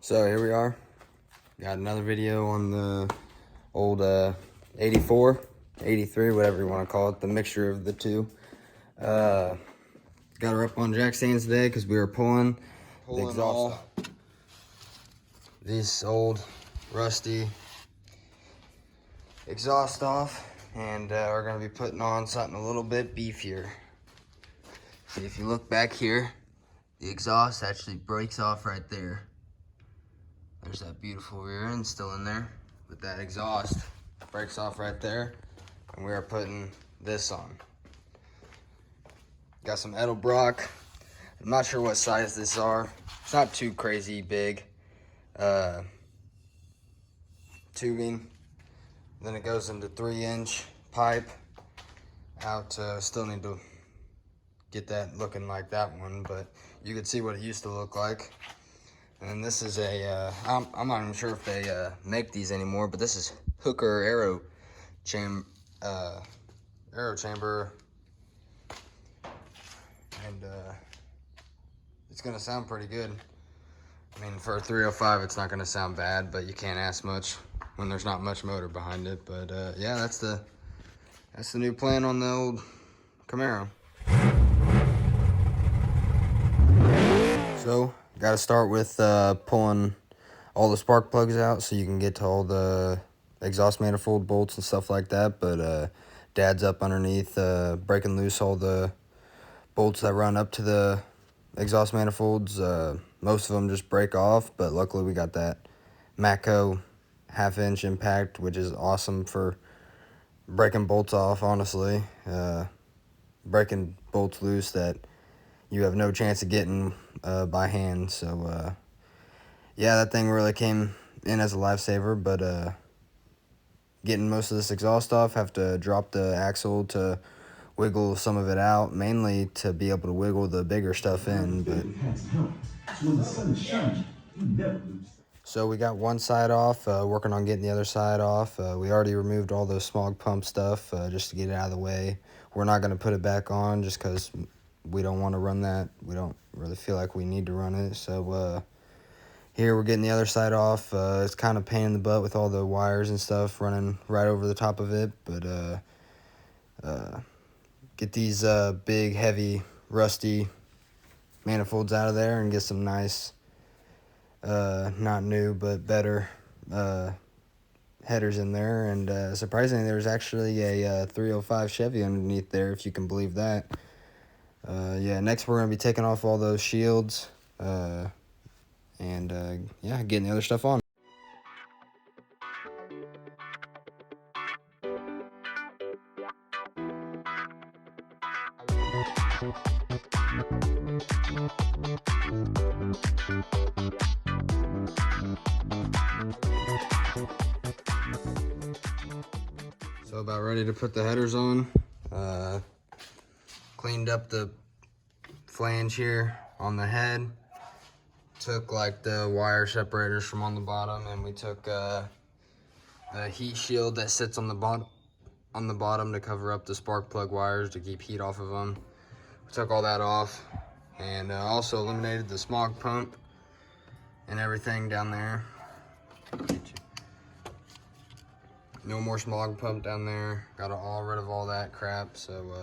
So here we are. Got another video on the old 84, 83, whatever you want to call it, the mixture of the two. Got her up on jack stands today because we were pulling the exhaust off. These old rusty exhaust off, and we're going to be putting on something a little bit beefier. See, if you look back here, the exhaust actually breaks off right there. There's that beautiful rear end still in there, but that exhaust breaks off right there, and we are putting this on. Got some Edelbrock. I'm not sure what size these are. It's not too crazy big. Tubing. Then it goes into 3-inch pipe out. Still need to get that looking like that one, but you could see what it used to look like. And this is a, I'm not even sure if they make these anymore, but this is Hooker arrow chamber, and it's gonna sound pretty good. I mean, for a 305, it's not gonna sound bad, but you can't ask much when there's not much motor behind it. But yeah, that's the new plan on the old Camaro. So, got to start with pulling all the spark plugs out so you can get to all the exhaust manifold bolts and stuff like that. But Dad's up underneath breaking loose all the bolts that run up to the exhaust manifolds. Most of them just break off, but luckily we got that Matco 1/2-inch impact, which is awesome for breaking bolts off, honestly. Breaking bolts loose that you have no chance of getting by hand. So yeah, that thing really came in as a lifesaver. But getting most of this exhaust off, have to drop the axle to wiggle some of it out, mainly to be able to wiggle the bigger stuff in. But so we got one side off, working on getting the other side off. We already removed all the smog pump stuff just to get it out of the way. We're not going to put it back on just because we don't want to run that. We don't really feel like we need to run it. So here we're getting the other side off. It's kind of pain in the butt with all the wires and stuff running right over the top of it. But get these big, heavy, rusty manifolds out of there and get some nice, not new, but better headers in there. And surprisingly, there's actually a 305 Chevy underneath there, if you can believe that. Yeah, next we're going to be taking off all those shields, and yeah, getting the other stuff on. So about ready to put the headers on. Cleaned up the flange here on the head. Took like the wire separators from on the bottom, and we took the heat shield that sits on the bottom to cover up the spark plug wires to keep heat off of them. We took all that off, and also eliminated the smog pump and everything down there. No more smog pump down there. Got all rid of all that crap. So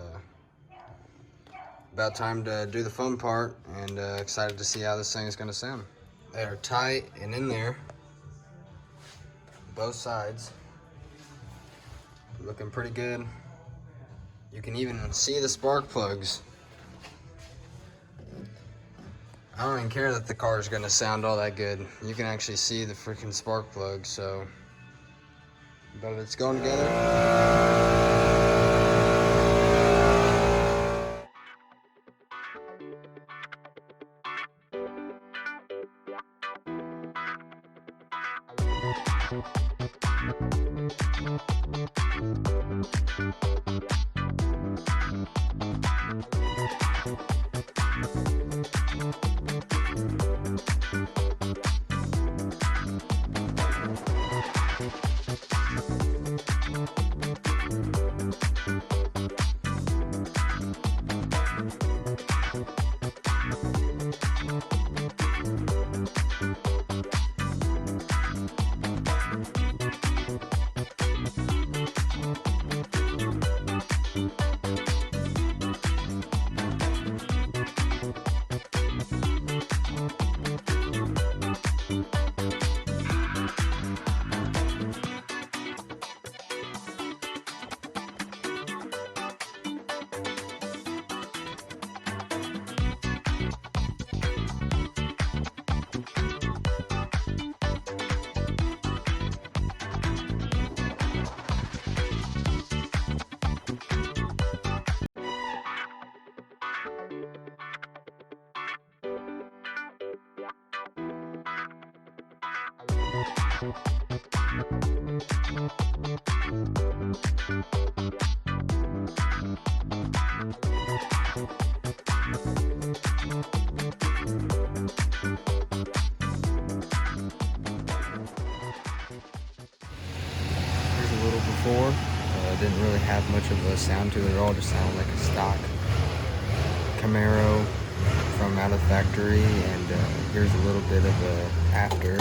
about time to do the fun part, and excited to see how this thing is going to sound. They are tight and in there, both sides. Looking pretty good. You can even see the spark plugs. I don't even care that the car is going to sound all that good. You can actually see the freaking spark plugs. So, but it's going together. Here's a little before. Didn't really have much of a sound to it at all. Just sounded like a stock Camaro from out of the factory. And here's a little bit of a after.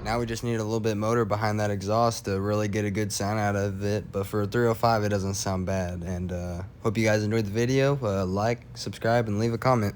Now we just need a little bit motor behind that exhaust to really get a good sound out of it. But for a 305, it doesn't sound bad. And hope you guys enjoyed the video. Like, subscribe, and leave a comment.